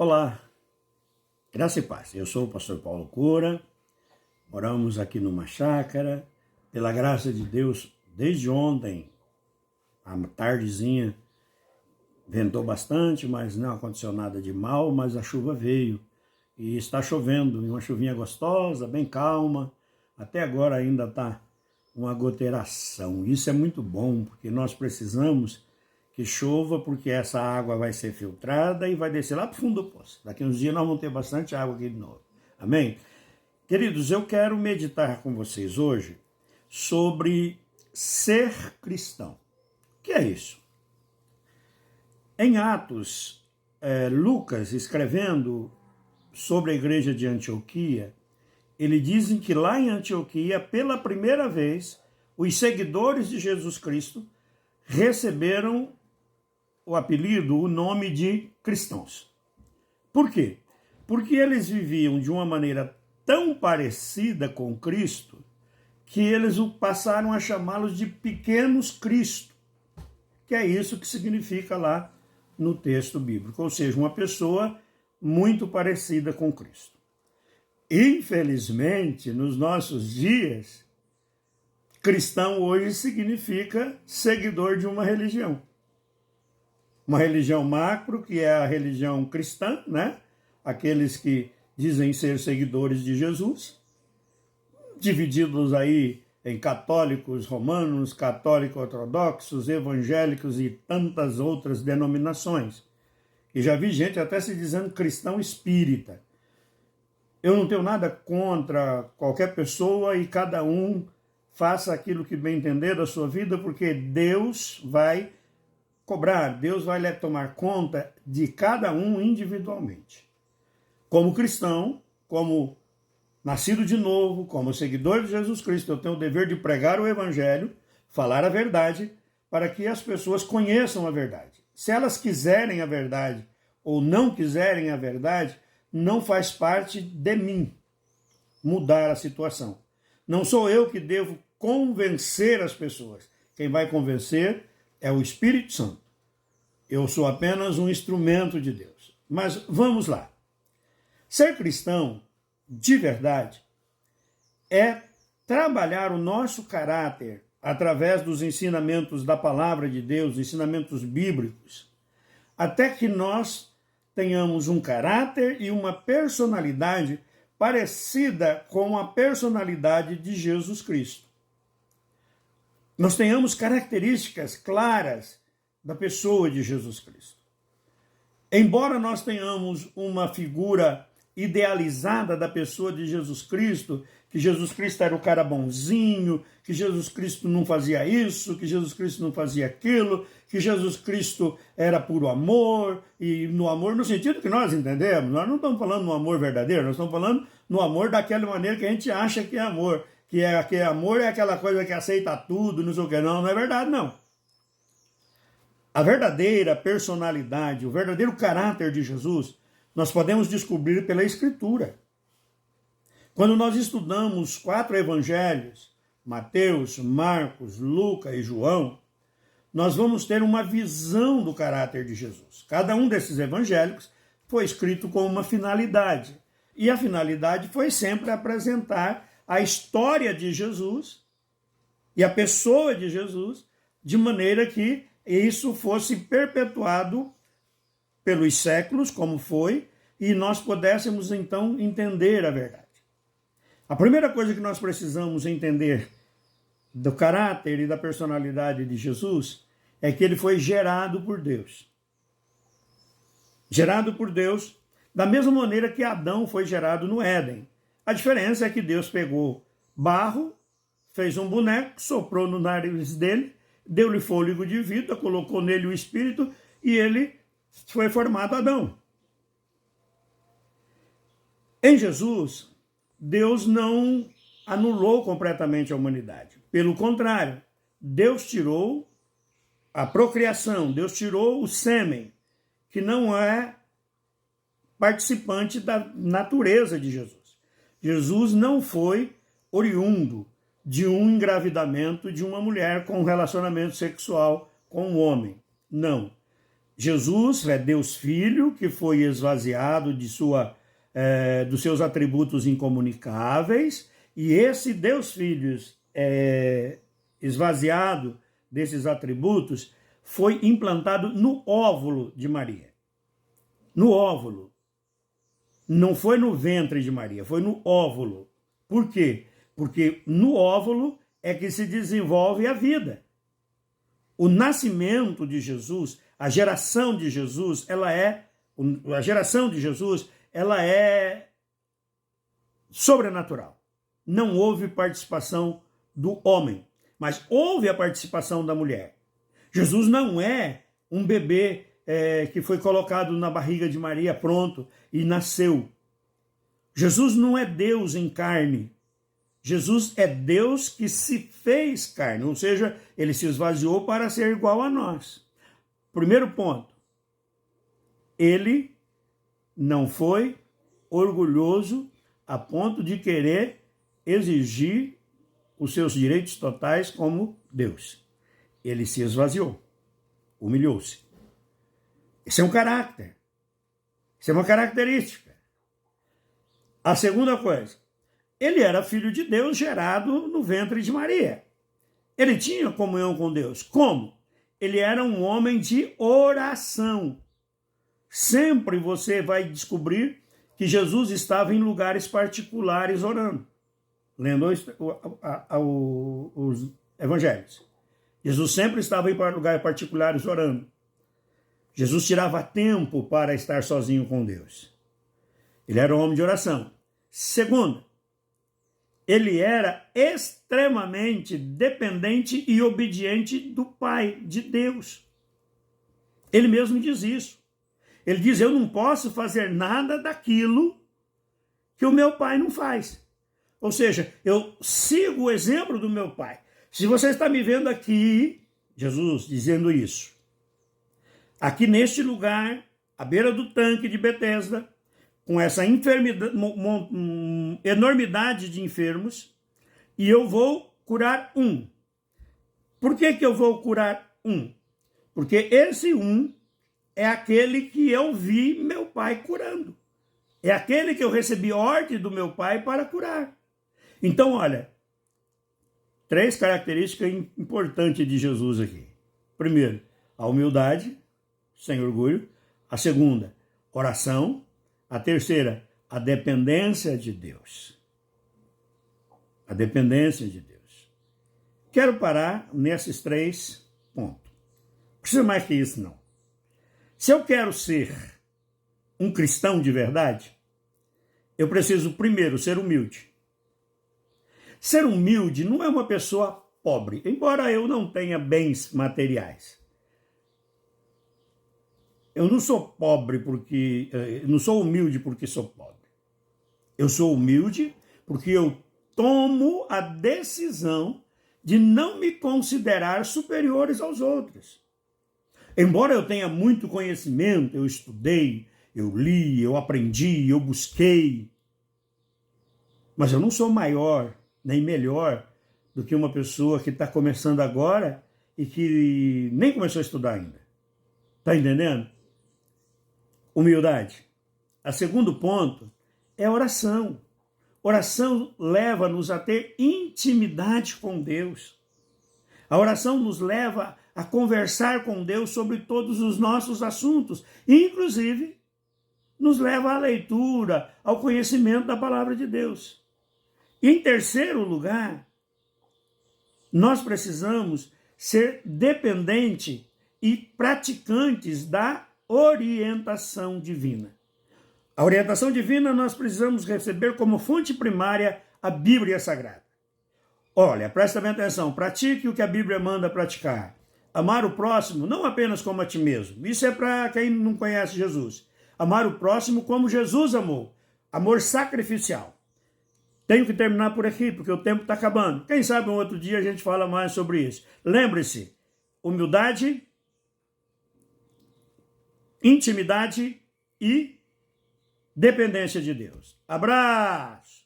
Olá, graça e paz. Eu sou o pastor Paulo Cura, moramos aqui numa chácara, pela graça de Deus, desde ontem, à tardezinha, ventou bastante, mas não aconteceu nada de mal, mas a chuva veio e está chovendo, uma chuvinha gostosa, bem calma, até agora ainda está uma goteiração. Isso é muito bom, porque nós precisamos que chova, porque essa água vai ser filtrada e vai descer lá para o fundo do poço. Daqui uns dias nós vamos ter bastante água aqui de novo. Amém? Queridos, eu quero meditar com vocês hoje sobre ser cristão. O que é isso? Em Atos, Lucas, escrevendo sobre a igreja de Antioquia, ele diz que lá em Antioquia, pela primeira vez, os seguidores de Jesus Cristo receberam o apelido, o nome de cristãos. Por quê? Porque eles viviam de uma maneira tão parecida com Cristo que eles passaram a chamá-los de pequenos Cristo, que é isso que significa lá no texto bíblico, ou seja, uma pessoa muito parecida com Cristo. Infelizmente, nos nossos dias, cristão hoje significa seguidor de uma religião. Uma religião macro, que é a religião cristã, né? Aqueles que dizem ser seguidores de Jesus, divididos aí em católicos romanos, católicos ortodoxos, evangélicos e tantas outras denominações. E já vi gente até se dizendo cristão espírita. Eu não tenho nada contra qualquer pessoa e cada um faça aquilo que bem entender da sua vida, porque Deus vai cobrar, Deus vai tomar conta de cada um individualmente. Como cristão, como nascido de novo, como seguidor de Jesus Cristo, eu tenho o dever de pregar o evangelho, falar a verdade, para que as pessoas conheçam a verdade. Se elas quiserem a verdade ou não quiserem a verdade, não faz parte de mim mudar a situação. Não sou eu que devo convencer as pessoas. Quem vai convencer é o Espírito Santo. Eu sou apenas um instrumento de Deus. Mas vamos lá. Ser cristão, de verdade, é trabalhar o nosso caráter através dos ensinamentos da palavra de Deus, ensinamentos bíblicos, até que nós tenhamos um caráter e uma personalidade parecida com a personalidade de Jesus Cristo. Nós tenhamos características claras da pessoa de Jesus Cristo. Embora nós tenhamos uma figura idealizada da pessoa de Jesus Cristo, que Jesus Cristo era o cara bonzinho, que Jesus Cristo não fazia isso, que Jesus Cristo não fazia aquilo, que Jesus Cristo era puro amor, e no amor no sentido que nós entendemos. Nós não estamos falando no amor verdadeiro, nós estamos falando no amor daquela maneira que a gente acha que é amor, que amor é aquela coisa que aceita tudo, não sei o que, não é verdade, não. A verdadeira personalidade, o verdadeiro caráter de Jesus, nós podemos descobrir pela Escritura. Quando nós estudamos 4 evangelhos, Mateus, Marcos, Lucas e João, nós vamos ter uma visão do caráter de Jesus. Cada um desses evangélicos foi escrito com uma finalidade. E a finalidade foi sempre apresentar a história de Jesus e a pessoa de Jesus, de maneira que isso fosse perpetuado pelos séculos, como foi, e nós pudéssemos então entender a verdade. A primeira coisa que nós precisamos entender do caráter e da personalidade de Jesus é que ele foi gerado por Deus. Gerado por Deus da mesma maneira que Adão foi gerado no Éden. A diferença é que Deus pegou barro, fez um boneco, soprou no nariz dele, deu-lhe fôlego de vida, colocou nele o espírito e ele foi formado Adão. Em Jesus, Deus não anulou completamente a humanidade. Pelo contrário, Deus tirou a procriação, Deus tirou o sêmen, que não é participante da natureza de Jesus. Jesus não foi oriundo de um engravidamento de uma mulher com um relacionamento sexual com um homem. Não. Jesus é Deus Filho, que foi esvaziado dos seus atributos incomunicáveis, e esse Deus Filho esvaziado desses atributos foi implantado no óvulo de Maria. No óvulo. Não foi no ventre de Maria, foi no óvulo. Por quê? Porque no óvulo é que se desenvolve a vida. O nascimento de Jesus, a geração de Jesus, ela é sobrenatural. Não houve participação do homem, mas houve a participação da mulher. Jesus não é um bebê que foi colocado na barriga de Maria, pronto, e nasceu. Jesus não é Deus em carne. Jesus é Deus que se fez carne, ou seja, ele se esvaziou para ser igual a nós. Primeiro ponto, ele não foi orgulhoso a ponto de querer exigir os seus direitos totais como Deus. Ele se esvaziou, humilhou-se. Esse é um caráter, isso é uma característica. A segunda coisa, ele era filho de Deus gerado no ventre de Maria. Ele tinha comunhão com Deus. Como? Ele era um homem de oração. Sempre você vai descobrir que Jesus estava em lugares particulares orando, lendo os evangelhos. Jesus sempre estava em lugares particulares orando. Jesus tirava tempo para estar sozinho com Deus. Ele era um homem de oração. Segundo, ele era extremamente dependente e obediente do Pai, de Deus. Ele mesmo diz isso. Ele diz, eu não posso fazer nada daquilo que o meu pai não faz. Ou seja, eu sigo o exemplo do meu pai. Se você está me vendo aqui, Jesus dizendo isso, aqui neste lugar, à beira do tanque de Betesda, com essa enormidade de enfermos, e eu vou curar um. Por que eu vou curar um? Porque esse um é aquele que eu vi meu pai curando. É aquele que eu recebi ordem do meu pai para curar. Então, olha, 3 características importantes de Jesus aqui. Primeiro, a humildade, sem orgulho. A segunda, oração. A terceira, a dependência de Deus. A dependência de Deus. Quero parar nesses 3 pontos. Não precisa mais que isso, não. Se eu quero ser um cristão de verdade, eu preciso primeiro ser humilde. Ser humilde não é uma pessoa pobre, embora eu não tenha bens materiais. Eu não sou pobre porque... não sou humilde porque sou pobre. Eu sou humilde porque eu tomo a decisão de não me considerar superiores aos outros. Embora eu tenha muito conhecimento, eu estudei, eu li, eu aprendi, eu busquei, mas eu não sou maior nem melhor do que uma pessoa que está começando agora e que nem começou a estudar ainda. Está entendendo? Humildade. O segundo ponto é oração. Oração leva-nos a ter intimidade com Deus. A oração nos leva a conversar com Deus sobre todos os nossos assuntos, inclusive nos leva à leitura, ao conhecimento da palavra de Deus. Em terceiro lugar, nós precisamos ser dependentes e praticantes da orientação divina. A orientação divina nós precisamos receber como fonte primária a Bíblia Sagrada. Olha, presta bem atenção, pratique o que a Bíblia manda praticar. Amar o próximo não apenas como a ti mesmo. Isso é para quem não conhece Jesus. Amar o próximo como Jesus amou. Amor sacrificial. Tenho que terminar por aqui, porque o tempo está acabando. Quem sabe um outro dia a gente fala mais sobre isso. Lembre-se, humildade, intimidade e dependência de Deus. Abraço!